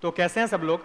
तो कैसे हैं सब लोग?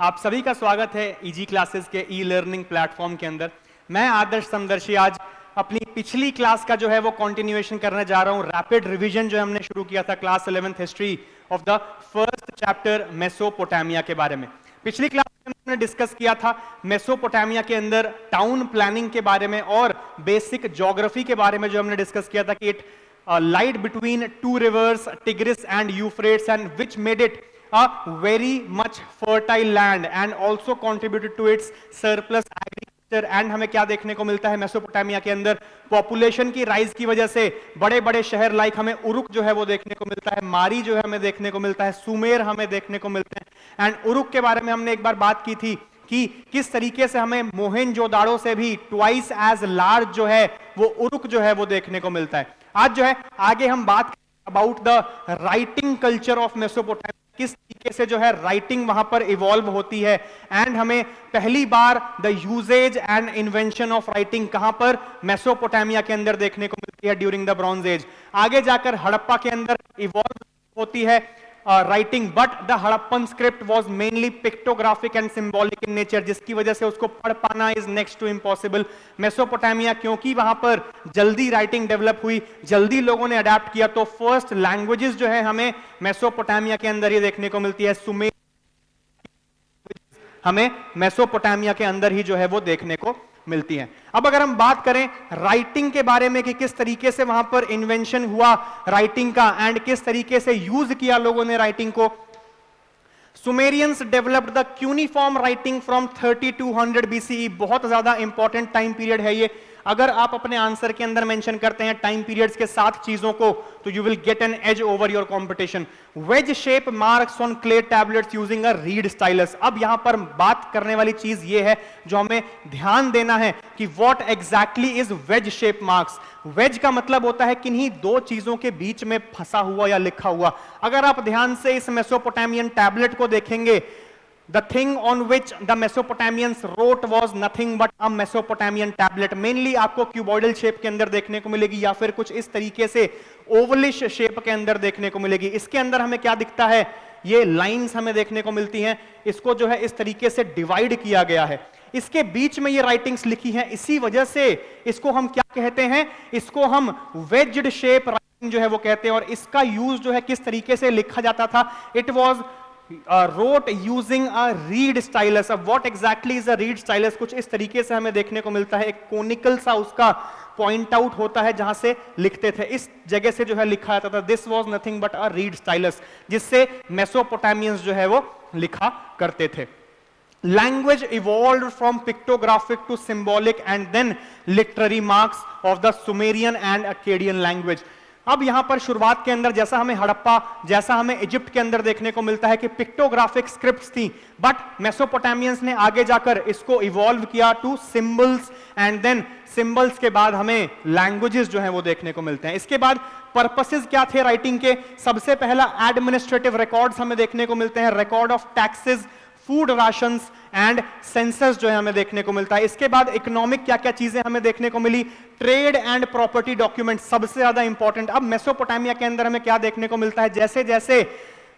आप सभी का स्वागत है ईजी क्लासेस के ई लर्निंग प्लेटफॉर्म के अंदर। मैं आदर्श समदर्शी आज अपनी पिछली क्लास का जो है वो कंटिन्यूएशन करने जा रहा हूं। रैपिड रिवीजन जो हमने शुरू किया था class 11th history of the first chapter Mesopotamia के बारे में। पिछली क्लास में हमने डिस्कस किया था मेसोपोटामिया के अंदर टाउन प्लानिंग के बारे में और बेसिक ज्योग्राफी के बारे में जो हमने डिस्कस किया था कि it lied between two rivers Tigris and Euphrates, and which made it a very much fertile land and also contributed to its surplus agriculture। and हमें क्या देखने को मिलता है मेसोपोटामिया के अंदर? पॉपुलेशन की राइज की वजह से बड़े बड़े शहर लाइक हमें उरुक जो है वो देखने को मिलता है, मारी जो है हमें देखने को मिलता है, सुमेर हमें देखने को मिलते हैं। एंड उरुक के बारे में हमने एक बार बात की थी कि किस तरीके से हमें मोहेंजोदाड़ो से भी ट्वाइस एज लार्ज जो है वो उरुक जो है वो देखने को मिलता है। आज जो है आगे हम बात about the writing culture of Mesopotamia, किस तरीके से जो है राइटिंग वहां पर इवॉल्व होती है। एंड हमें पहली बार the usages and invention of writing कहां पर? मेसोपोटामिया के अंदर देखने को मिलती है ड्यूरिंग द ब्रॉन्ज एज। आगे जाकर हड़प्पा के अंदर इवॉल्व होती है writing, but the Harappan script was mainly pictographic and symbolic in nature, जिसकी वजह से उसको पढ़ पाना is next to impossible. Mesopotamia क्योंकि वहां पर जल्दी राइटिंग डेवलप हुई, जल्दी लोगों ने अडेप्ट किया, तो फर्स्ट लैंग्वेजेस जो है हमें मेसोपोटामिया के अंदर ही देखने को मिलती है। सुमेर हमें मेसोपोटामिया के अंदर ही जो है वो देखने को मिलती हैं। अब अगर हम बात करें राइटिंग के बारे में कि किस तरीके से वहां पर इन्वेंशन हुआ राइटिंग का एंड किस तरीके से यूज किया लोगों ने राइटिंग को। Sumerians developed the cuneiform writing from 3200 BCE। बहुत ज्यादा इंपॉर्टेंट टाइम पीरियड है ये। अगर आप अपने आंसर के अंदर मेंशन करते हैं टाइम पीरियड्स के 7 चीजों को तो you will get an edge over your competition. Wedge shape marks on clay tablets using a reed stylus. अब यहां पर बात करने वाली चीज ये है जो हमें ध्यान देना है कि what exactly is wedge shape marks. Wedge का मतलब होता है किन्हीं दो चीजों के बीच में फंसा हुआ या लिखा हुआ। अगर आप ध्यान से इस मेसोपोटामियन टैबलेट को देखेंगे, the thing on which the Mesopotamians wrote was nothing but a Mesopotamian tablet। mainly आपको क्यूबॉइडल शेप के अंदर देखने को मिलेगी या फिर कुछ इस तरीके से ओवलिश शेप के अंदर देखने को मिलेगी। इसके अंदर हमें क्या दिखता है? ये लाइंस हमें देखने को मिलती हैं। इसको जो है इस तरीके से डिवाइड किया गया है, इसके बीच में ये राइटिंग्स लिखी हैं। इसी वजह से इसको हम क्या कहते हैं? इसको हम वेज्ड शेप राइटिंग जो है वो कहते हैं। और इसका यूज जो है किस तरीके से लिखा जाता था? It was wrote using a reed stylus। अब what exactly is a reed stylus? कुछ इस तरीके से हमें देखने को मिलता है, एक कोनिकल सा उसका पॉइंट आउट होता है जहां से लिखते थे। इस जगह से जो है लिखा जाता था this was nothing but a reed stylus, जिससे मेसोपोटामियंस जो है वो लिखा करते थे। Language evolve from pictographic to symbolic and then literary marks of the Sumerian and Akkadian language. अब यहां पर शुरुआत के अंदर जैसा हमें हड़प्पा, जैसा हमें इजिप्ट के अंदर देखने को मिलता है कि पिक्टोग्राफिक स्क्रिप्ट्स थी, बट मेसोपोटामियंस ने आगे जाकर इसको इवॉल्व किया to symbols and then symbols के बाद हमें लैंग्वेजेस जो हैं वो देखने को मिलते हैं। इसके बाद पर्पसेस क्या थे राइटिंग के? सबसे पहला एडमिनिस्ट्रेटिव रिकॉर्ड्स हमें देखने को मिलते हैं, record of taxes, food rations and census जो है हमें देखने को मिलता है। इसके बाद इकोनॉमिक क्या क्या चीजें हमें देखने को मिली? ट्रेड एंड प्रॉपर्टी डॉक्यूमेंट, सबसे ज्यादा इंपॉर्टेंट। अब मेसोपोटामिया के अंदर हमें क्या देखने को मिलता है? जैसे जैसे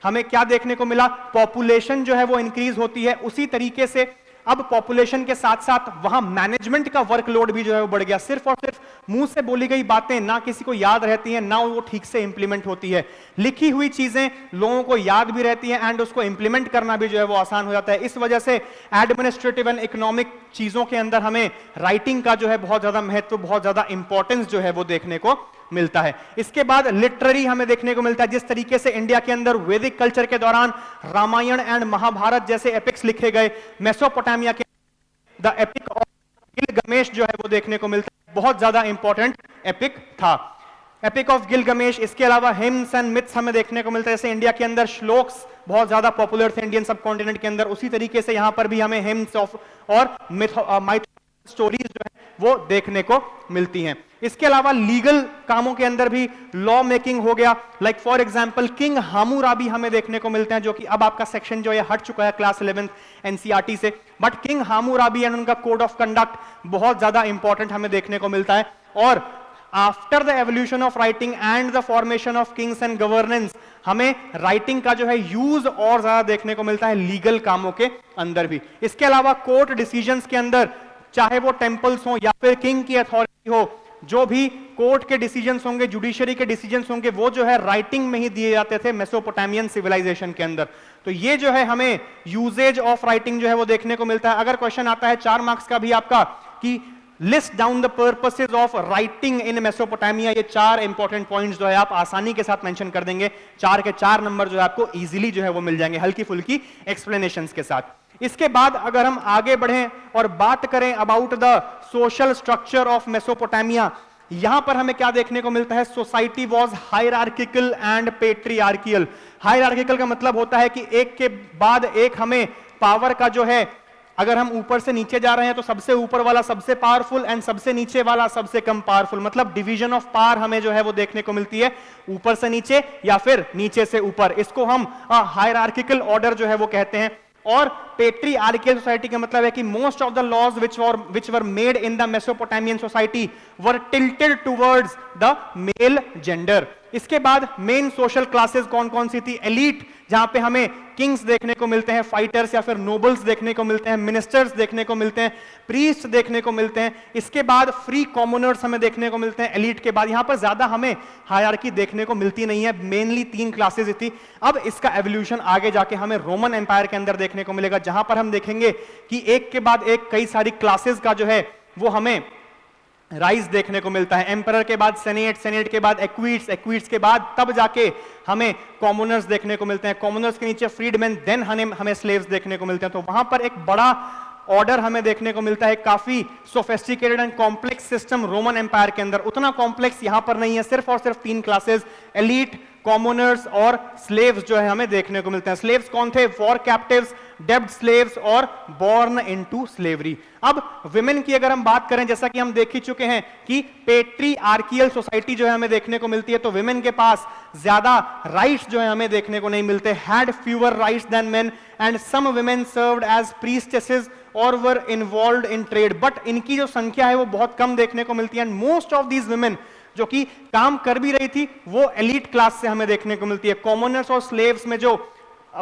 हमें क्या देखने को मिला? पॉपुलेशन जो है वो इंक्रीज होती है, उसी तरीके से अब पॉपुलेशन के साथ साथ वहां मैनेजमेंट का वर्कलोड भी जो है वो बढ़ गया। सिर्फ और सिर्फ मुंह से बोली गई बातें ना किसी को याद रहती हैं, ना वो ठीक से इंप्लीमेंट होती है। लिखी हुई चीजें लोगों को याद भी रहती हैं एंड उसको इंप्लीमेंट करना भी जो है वो आसान हो जाता है। इस वजह से एडमिनिस्ट्रेटिव एंड इकोनॉमिक चीजों के अंदर हमें राइटिंग का जो है बहुत ज्यादा महत्व, बहुत ज्यादा इंपॉर्टेंस जो है वो देखने को मिलता है। इसके बाद लिटरेरी हमें देखने को मिलता है, जिस तरीके से इंडिया के अंदर वैदिक कल्चर के दौरान रामायण एंड महाभारत जैसे एपिक्स लिखे गए, मेसोपोटामिया के द एपिक ऑफ गिलगमेश जो है वो देखने को मिलता है। बहुत ज्यादा इंपॉर्टेंट एपिक था एपिक ऑफ गिलगमेश। इसके अलावा हिम्स एंड मिथ्स हमें देखने को मिलता है। जैसे इंडिया के अंदर श्लोक्स बहुत ज्यादा पॉपुलर थे इंडियन सब कॉन्टिनेंट के अंदर, उसी तरीके से यहां पर भी हमें हिम्स ऑफ और मिथ स्टोरीज जो है वो देखने को मिलती हैं। इसके अलावा लीगल कामों के अंदर भी लॉ मेकिंग हो गया, लाइक फॉर एग्जांपल किंग हामूराबी हमें देखने को मिलते हैं, जो कि अब आपका सेक्शन जो है हट चुका है क्लास 11th एनसीईआरटी से, बट किंग हामूराबी एंड उनका कोड ऑफ कंडक्ट बहुत ज्यादा इंपॉर्टेंट हमें देखने को मिलता है। और after the evolution of writing and the formation of Kings and governance हमें राइटिंग का जो है यूज और ज्यादा देखने को मिलता है लीगल कामों के अंदर भी। इसके अलावा कोर्ट डिसीजंस के अंदर, चाहे वो टेंपल्स हो या फिर किंग की अथॉरिटी हो, जो भी कोर्ट के डिसीजंस होंगे, जुडिशरी के डिसीजंस होंगे, वो जो है राइटिंग में ही दिए जाते थे मेसोपोटामियन सिविलाइजेशन के अंदर। तो ये जो है हमें यूजेज ऑफ राइटिंग जो है वो देखने को मिलता है। अगर क्वेश्चन आता है 4 मार्क्स का भी आपका कि list down the purposes of writing in Mesopotamia, ये 4 इंपॉर्टेंट पॉइंट्स जो है आप आसानी के साथ मेंशन कर देंगे, 4 के 4 नंबर जो है आपको इजीली जो है वो मिल जाएंगे हल्की फुल्की एक्सप्लेनेशंस के साथ। इसके बाद अगर हम आगे बढ़ें और बात करें about the social structure of Mesopotamia, यहां पर हमें क्या देखने को मिलता है? Society was hierarchical and patriarchal. Hierarchical का मतलब होता है कि एक के बाद एक हमें पावर का जो है, अगर हम ऊपर से नीचे जा रहे हैं तो सबसे ऊपर वाला सबसे पावरफुल एंड सबसे नीचे वाला सबसे कम पावरफुल, मतलब डिवीजन ऑफ पावर हमें जो है वो देखने को मिलती है ऊपर से नीचे या फिर नीचे से ऊपर। इसको हम हायरार्किकल ऑर्डर जो है वो कहते हैं। और पेट्रियार्कियल सोसाइटी का मतलब है कि most of the laws which were made in the Mesopotamian society were tilted towards the male gender. इसके बाद मेन सोशल क्लासेस कौन कौन सी थी? एलीट, जहां पे हमें किंग्स देखने को मिलते हैं, फाइटर्स या फिर नोबल्स देखने को मिलते हैं, मिनिस्टर्स देखने को मिलते हैं, प्रीस्ट देखने को मिलते हैं। इसके बाद फ्री कॉमनर्स हमें देखने को मिलते हैं एलीट के बाद। यहां पर ज्यादा हमें हायरार्की देखने को मिलती नहीं है, मेनली 3 क्लासेस थी। अब इसका एवोल्यूशन आगे जाके हमें रोमन एम्पायर के अंदर देखने को मिलेगा, जहां पर हम देखेंगे कि एक के बाद एक कई सारी क्लासेस का जो है वो हमें राइज देखने को मिलता है। एम्परर के बाद सेनेट, सेनेट के बाद एक्वीट्स, एक्वीट्स के बाद तब जाके हमें कॉमनर्स देखने को मिलते हैं, कॉमनर्स के नीचे फ्रीडमैन, देन हमें स्लेव्स देखने को मिलते हैं। तो वहां पर एक बड़ा ऑर्डर हमें देखने को मिलता है, काफी sophisticated and complex system Roman empire के अंदर। उतना कॉम्प्लेक्स यहां पर नहीं है, सिर्फ और सिर्फ 3 क्लासेस, एलीट, कॉमनर्स और स्लेव्स जो है हमें देखने को मिलते हैं। स्लेव्स कौन थे? वॉर कैप्टिव्स, डेब्ड स्लेव्स और बॉर्न इनटू स्लेवरी। अब विमेन की अगर हम बात करें, जैसा कि हम देख ही चुके हैं कि पेट्रियार्कियल सोसाइटी जो है हमें देखने को मिलती है, तो विमेन के पास ज्यादा राइट्स जो है हमें देखने को नहीं मिलते। Had fewer rights than men and some women served as priestesses और were involved in trade. But इनकी जो संख्या है वो बहुत कम देखने को मिलती है। And most of these women जो कि काम कर भी रही थी वो एलीट क्लास से हमें देखने को मिलती है। कॉमनर्स और स्लेव्स में जो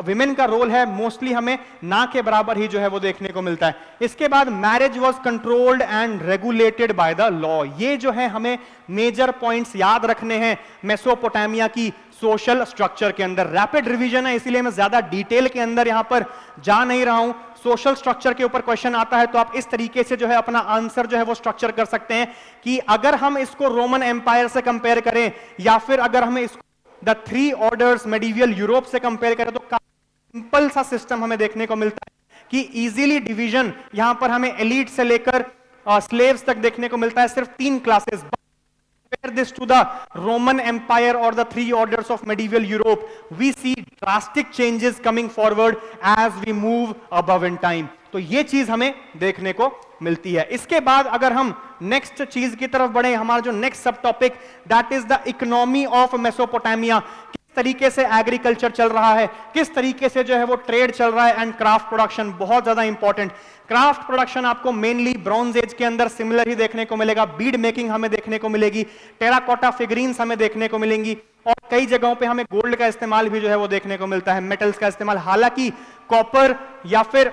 विमेन का रोल है मोस्टली हमें ना के बराबर ही जो है वो देखने को मिलता है। इसके बाद marriage was controlled and regulated by the law. ये जो है हमें मेजर पॉइंट्स याद रखने हैं मेसोपोटामिया की सोशल स्ट्रक्चर के अंदर। रैपिड रिवीजन है इसीलिए मैं ज्यादा डिटेल के अंदर यहां पर जा नहीं रहा हूं। सोशल स्ट्रक्चर के ऊपर क्वेश्चन आता है तो आप इस तरीके से जो है अपना आंसर जो है वो स्ट्रक्चर कर सकते हैं कि अगर हम इसको रोमन एम्पायर से कंपेयर करें या फिर अगर हमें इसको द 3 ऑर्डर्स मेडिवियल यूरोप से कंपेयर करें तो सिंपल सा सिस्टम हमें देखने को मिलता है कि इजीली डिवीजन यहां पर हमें एलीट से लेकर स्लेव्स तक देखने को मिलता है, सिर्फ 3 classes. Compare this to the Roman Empire or the 3 orders of medieval Europe, we see drastic changes coming forward as we move above in time. तो ये चीज हमें देखने को मिलती है। इसके बाद अगर हम नेक्स्ट चीज की तरफ बढ़े, हमारा जो नेक्स्ट सब topic that is the economy of Mesopotamia, किस तरीके से एग्रीकल्चर चल रहा है, किस तरीके से जो है वो ट्रेड चल रहा है, एंड क्राफ्ट प्रोडक्शन बहुत ज्यादा इंपॉर्टेंट। क्राफ्ट प्रोडक्शन आपको मेनली ब्रॉन्ज एज के अंदर सिमिलर ही देखने को मिलेगा। बीड मेकिंग हमें देखने को मिलेगी, टेराकोटा फिगरीन्स हमें देखने को मिलेंगी और कई जगहों पे हमें गोल्ड का इस्तेमाल भी जो है वो देखने को मिलता है, मेटल्स का इस्तेमाल। हालांकि कॉपर या फिर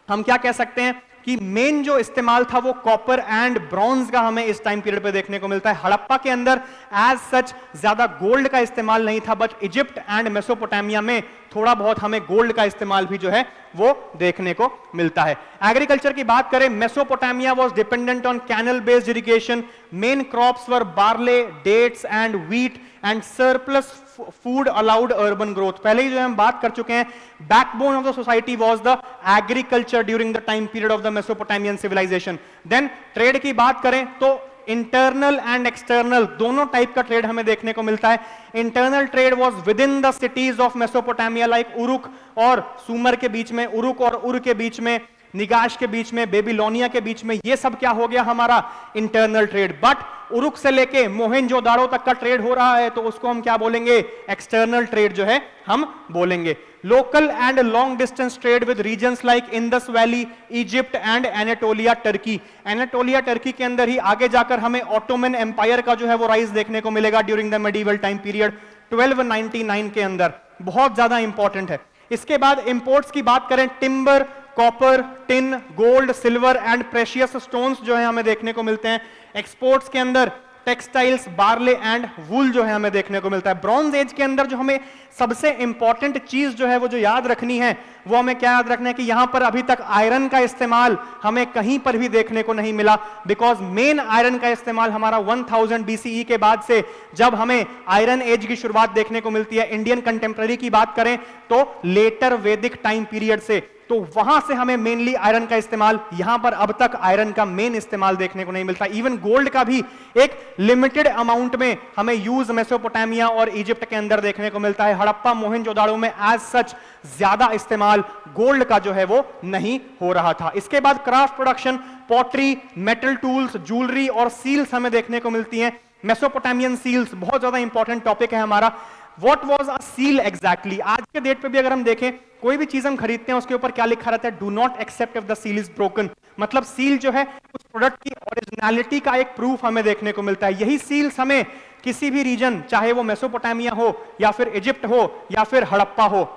हम क्या कह सकते हैं कि मेन जो इस्तेमाल था वो कॉपर एंड ब्रॉन्ज का हमें इस टाइम पीरियड पे देखने को मिलता है। हड़प्पा के अंदर एज सच ज्यादा गोल्ड का इस्तेमाल नहीं था, बट इजिप्ट एंड मेसोपोटामिया में थोड़ा बहुत हमें गोल्ड का इस्तेमाल भी जो है वो देखने को मिलता है। एग्रीकल्चर की बात करें, Mesopotamia was dependent on canal based irrigation. Main crops were barley, dates and wheat and surplus food allowed urban growth. पहले ही जो हम बात कर चुके हैं, backbone of the society was the agriculture during the time period of the Mesopotamian civilization. Then trade की बात करें तो इंटरनल एंड एक्सटर्नल दोनों टाइप का ट्रेड हमें देखने को मिलता है। Internal trade was with in the cities of Mesopotamia like Uruk और सुमर के बीच में, उरुक और उर के बीच में निगाश के बीच में, बेबीलोनिया के बीच में, ये सब क्या हो गया हमारा इंटरनल ट्रेड। बट उरुक से लेके मोहेंजोदाड़ो तक का ट्रेड हो रहा है तो उसको हम क्या बोलेंगे, एक्सटर्नल ट्रेड जो है हम बोलेंगे। Local and long distance trade with regions like Indus valley, Egypt and Anatolia Turkey. Anatolia Turkey के अंदर ही आगे जाकर हमें ऑटोमन एम्पायर का जो है वो राइज देखने को मिलेगा during the medieval time period 1299 के अंदर, बहुत ज्यादा इंपॉर्टेंट है। इसके बाद इंपोर्ट्स की बात करें, timber, copper, tin, gold, silver and precious stones जो है हमें देखने को मिलते हैं। एक्सपोर्ट्स के अंदर टेक्सटाइल्स, बार्ले एंड वूल जो है हमें देखने को मिलता है। ब्रॉन्ज एज के अंदर जो हमें सबसे इंपॉर्टेंट चीज जो है वो जो याद रखनी है वो हमें क्या याद रखना है कि यहां पर अभी तक आयरन का इस्तेमाल हमें कहीं पर भी देखने को नहीं मिला, बिकॉज मेन आयरन का इस्तेमाल हमारा 1000 BCE के बाद से जब हमें आयरन एज की शुरुआत देखने को मिलती है। इंडियन कंटेम्प्रेरी की बात करें तो लेटर वैदिक टाइम पीरियड से, तो वहां से हमें मेनली आयरन का इस्तेमाल, यहां पर अब तक आयरन का मेन इस्तेमाल देखने को नहीं मिलता। इवन गोल्ड का भी एक लिमिटेड अमाउंट में हमें यूज मेसोपोटामिया और इजिप्ट के अंदर देखने को मिलता है। हड़प्पा मोहेंजोदाड़ो में एज सच ज्यादा इस्तेमाल गोल्ड का जो है वो नहीं हो रहा था। इसके बाद craft production, pottery, metal tools, jewellery और सील्स हमें देखने को मिलती हैं। मेसोपोटामियन सील्स बहुत ज्यादा इंपॉर्टेंट टॉपिक है हमारा। What was a seal exactly? आज के डेट पे भी अगर हम देखें, कोई भी चीज हम खरीदते हैं उसके ऊपर क्या लिखा रहता है, do not accept if the seal is broken. मतलब सील जो है उस प्रोडक्ट की ओरिजिनलिटी का एक प्रूफ हमें देखने को मिलता है। यही सील्स हमें किसी भी रीजन, चाहे वो मेसोपोटामिया हो या फिर इजिप्ट हो या फिर हड़प्पा हो,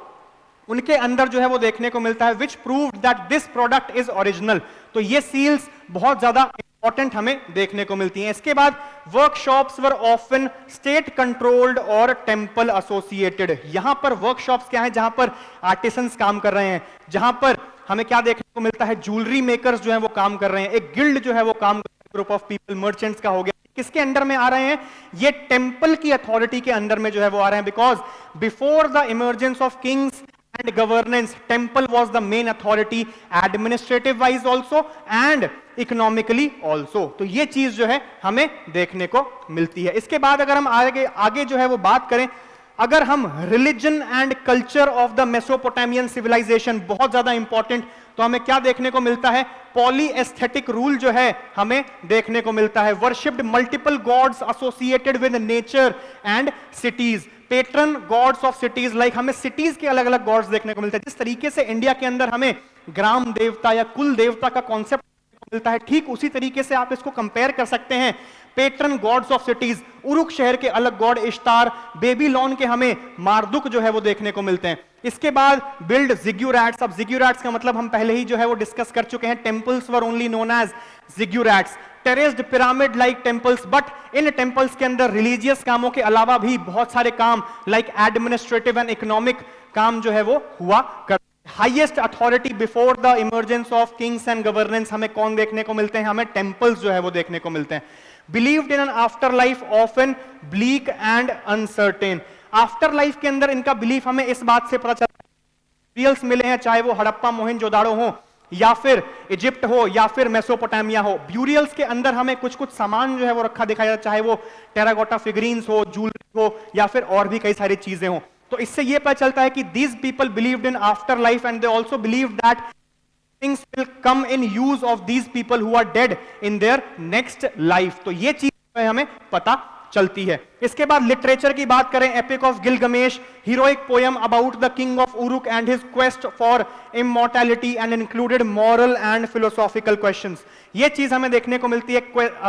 उनके अंदर जो है वो देखने को मिलता है, which proved that this product is original. तो ये सील्स बहुत ज्यादा इंपॉर्टेंट हमें देखने को मिलती हैं। इसके बाद workshops were often state controlled और टेंपल एसोसिएटेड। यहां पर वर्कशॉप्स क्या है, जहां पर आर्टिसंस काम कर रहे हैं, जहां पर हमें क्या देखने को मिलता है, ज्वेलरी मेकर्स जो है वो काम कर रहे हैं, एक गिल्ड जो है वो काम कर रहे हैं, ग्रुप ऑफ पीपल, मर्चेंट्स का हो गया। किसके अंडर में आ रहे हैं, ये टेंपल की अथॉरिटी के अंदर में जो है वो आ रहे हैं, because before the emergence of Kings and governance, temple was the main authority, administrative wise also and economically also। तो ये चीज जो है हमें देखने को मिलती है। इसके बाद अगर हम आगे जो है वो बात करें, अगर हम religion and culture of the Mesopotamian civilization, बहुत ज्यादा इंपॉर्टेंट, तो हमें क्या देखने को मिलता है, पॉलीएस्थेटिक रूल जो है हमें देखने को मिलता है। Worshipped multiple gods associated with nature and cities, patron gods of cities, like हमें सिटीज के अलग अलग गॉड्स देखने को मिलते हैं। जिस तरीके से इंडिया के अंदर हमें ग्राम देवता या कुल देवता का कॉन्सेप्ट मिलता है, ठीक उसी तरीके से आप इसको कंपेयर कर सकते हैं patron gods of cities. Uruk शहर के अलग गॉड इश्तार, बेबीलोन के हमें मार्दुक जो है वो देखने को मिलते हैं। इसके बाद बिल्ड जिग्यूरैट्स। अब जिग्यूरैट्स का मतलब हम पहले ही जो है वो डिस्कस कर चुके हैं, temples were only known as ziggurats. Terraced pyramid like temples, but in temples के अंदर रिलीजियस कामों के अलावा भी बहुत सारे काम लाइक एडमिनिस्ट्रेटिव एंड इकोनॉमिक काम जो है वो हुआ कर। Highest authority before the emergence of Kings and governance हमें कौन देखने को मिलते हैं, हमें टेंपल्स जो है वो देखने को मिलते हैं। Believed in an after life often bleak and uncertain. After life के अंदर इनका बिलीफ हमें इस बात से पता चलता है, रियल्स मिले हैं, चाहे वो हड़प्पा मोहेंजोदाड़ो हो या फिर इजिप्ट हो या फिर मेसोपोटामिया हो। ब्यूरियल्स के अंदर हमें कुछ कुछ सामान जो है वो रखा दिखाया जाता है, चाहे वो टेराकोटा फिगरीन्स हो, ज्वेलरी हो या फिर और भी कई सारी चीजें हो। तो इससे यह पता चलता है कि these people believed in after life and they also believed that things will come in use of these people who are dead in their next life. तो ये चीज हमें पता चलती है। इसके बाद लिटरेचर की बात करें, epic of Gilgamesh, heroic poem about the king of Uruk and his quest for immortality and included moral and philosophical questions. ये चीज हमें देखने को मिलती है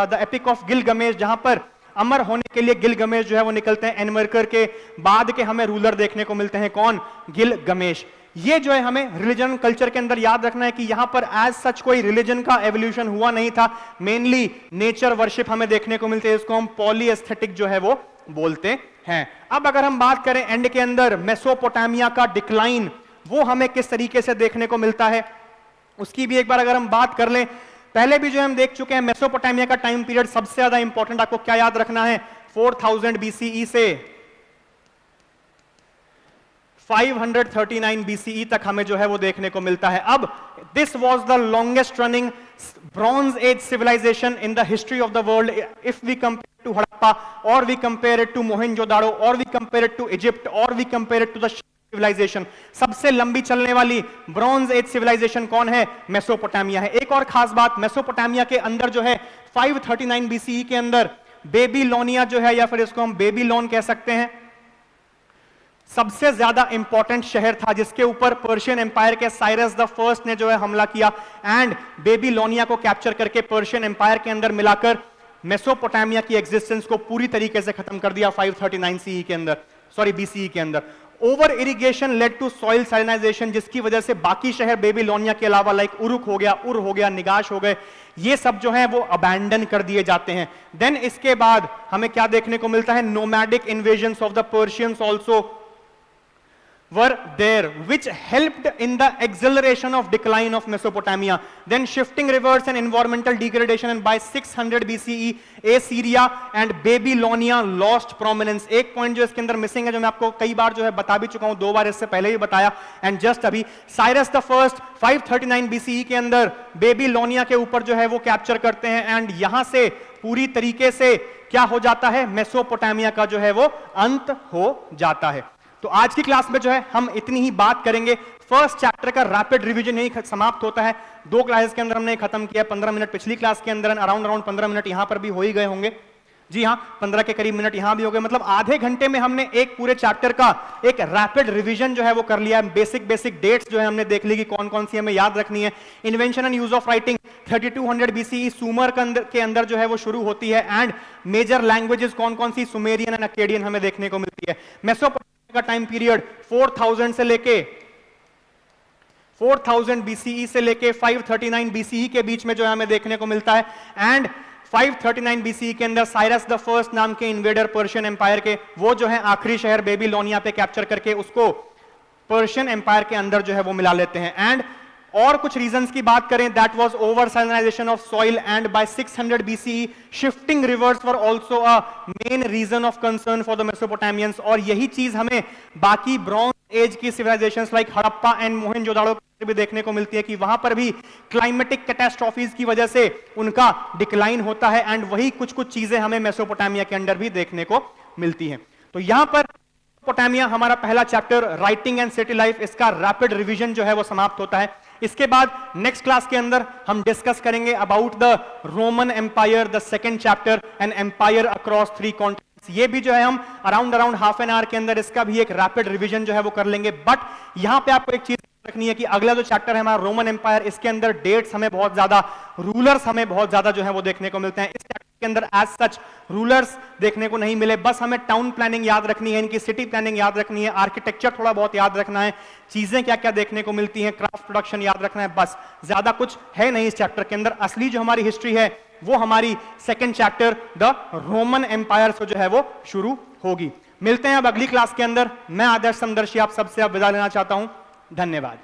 द एपिक ऑफ गिलगमेश, जहां पर अमर होने के लिए गिलगमेश जो है वो निकलते हैं। एनमरकर के बाद के हमें रूलर देखने को मिलते हैं, कौन, गिलगमेश। ये जो है हमें रिलीजन कल्चर के अंदर याद रखना है कि यहां पर एज सच कोई रिलीजन का एवोल्यूशन हुआ नहीं था, मेनली नेचर वर्शिप हमें देखने को मिलते हैं, इसको हम पॉलीएस्थेटिक जो है वो बोलते हैं। अब अगर हम बात करें एंड के अंदर मेसोपोटामिया का डिक्लाइन, वो हमें किस तरीके से देखने को मिलता है, उसकी भी एक बार अगर हम बात कर लें। पहले भी जो हम देख चुके हैं, मेसोपोटामिया का टाइम पीरियड सबसे ज्यादा इंपॉर्टेंट आपको क्या याद रखना है, 4000 BCE से 539 BCE तक हमें जो है वो देखने को मिलता है। अब this was the longest running bronze age civilization in the history of the world if we compare to Harappa और we compare it to Mohenjodaro और we compare it to Egypt और we compare it to the civilization, सबसे लंबी चलने वाली bronze age civilisation कौन है? Mesopotamia है। एक और खास बात, मेसोपोटामिया के अंदर जो है 539 बीसीई के अंदर बेबीलोनिया जो है, या फिर इसको हम बेबीलोन कह सकते हैं, सबसे ज्यादा इंपॉर्टेंट शहर था जिसके ऊपर पर्शियन एम्पायर के साइरस द फर्स्ट ने जो है हमला किया एंड बेबीलोनिया को कैप्चर करके पर्शियन एम्पायर के अंदर मिलाकर मेसोपोटामिया की एग्जिस्टेंस को पूरी तरीके से खत्म कर दिया 539 सीई के अंदर, सॉरी बीसीई के अंदर। Over irrigation led to soil salinization, जिसकी वजह से बाकी शहर बेबीलोनिया के अलावा लाइक उरुक हो गया, उर हो गया, निगाश हो गए, ये सब जो है वो अबैंडन कर दिए जाते हैं। देन इसके बाद हमें क्या देखने को मिलता है? Nomadic invasions of the Persians also were there which helped in the acceleration of decline of Mesopotamia. Then shifting rivers and environmental degradation, and by 600 BCE Assyria and Babylonia lost prominence. एक point जो इसके अंदर missing है, जो मैं आपको कई बार जो है बता भी चुका हूं, 2 बार इससे पहले भी बताया, एंड जस्ट अभी साइरस द फर्स्ट 539 BCE के अंदर बेबीलोनिया के ऊपर जो है वो कैप्चर करते हैं एंड यहां से पूरी तरीके से क्या हो जाता है? मेसोपोटामिया का जो है वो अंत हो जाता है। तो आज की क्लास में जो है हम इतनी ही बात करेंगे। फर्स्ट चैप्टर का रैपिड रिवीजन यही समाप्त होता है। 2 क्लासेस के अंदर हमने खत्म किया, 15 मिनट पिछली क्लास के अंदर, अराउंड 15 मिनट यहां पर भी हो ही गए होंगे। जी हाँ, 15 के करीब मिनट यहां भी हो गए, मतलब आधे घंटे में हमने एक पूरे चैप्टर का एक रैपिड रिवीजन जो है वो कर लिया। बेसिक डेट्स जो है हमने देख ली कि कौन कौन सी हमें याद रखनी है। Invention and use of writing 3200 BCE सुमर के अंदर जो है वो शुरू होती है एंड मेजर लैंग्वेजेस कौन कौन सी? सुमेरियन एंड अकेडियन हमें देखने को मिलती है। मेसोपोटामिया का टाइम पीरियड 4000 से लेके 4000 बीसीई से लेके 539 बीसीई के बीच में जो है हमें देखने को मिलता है एंड 539 बीसीई के अंदर साइरस द फर्स्ट नाम के इन्वेडर पर्शियन एम्पायर के, वो जो है आखिरी शहर बेबीलोनिया पे कैप्चर करके उसको पर्शियन एम्पायर के अंदर जो है वो मिला लेते हैं। एंड और कुछ रीजंस की बात करें, that was over salinization of soil and by 600 BCE shifting rivers were also a main reason of concern for the Mesopotamians. और यही चीज हमें बाकी ब्रॉन्ज एज की civilizations like Harappa and Mohenjodaro भी देखने को मिलती है कि वहां पर भी क्लाइमेटिक कैटास्ट्रोफीज की वजह से उनका डिक्लाइन होता है एंड वही कुछ चीजें हमें मेसोपोटामिया के अंदर भी देखने को मिलती हैं। तो यहां पर मेसोपोटामिया हमारा पहला chapter writing and city life, इसका रैपिड रिवीजन जो है वो समाप्त होता है। इसके बाद नेक्स्ट क्लास के अंदर हम डिस्कस करेंगे about the Roman empire, the second chapter, an empire across 3 continents. ये भी जो है हम अराउंड हाफ एन आवर के अंदर इसका भी एक रैपिड रिवीजन जो है वो कर लेंगे। बट यहां पे आपको एक चीज रखनी है कि अगला जो चैप्टर है हमारा रोमन एम्पायर, इसके अंदर डेट्स हमें बहुत ज्यादा, रूलर्स हमें बहुत ज्यादा जो है वो देखने को मिलते हैं। इस चैप्टर के अंदर एज सच रूलर्स देखने को नहीं मिले, बस हमें टाउन प्लानिंग याद रखनी है, इनकी सिटी प्लानिंग याद रखनी है, आर्किटेक्चर थोड़ा बहुत याद रखना है, चीजें क्या क्या देखने को मिलती हैं, क्राफ्ट प्रोडक्शन याद रखना है, बस ज्यादा कुछ है नहीं इस चैप्टर के अंदर। असली जो हमारी हिस्ट्री है वो हमारी second chapter the Roman empire से जो है वो शुरू होगी। मिलते हैं अब अगली क्लास के अंदर। मैं आदर्श समदर्शी आप सबसे अब विदा लेना चाहता हूं। धन्यवाद।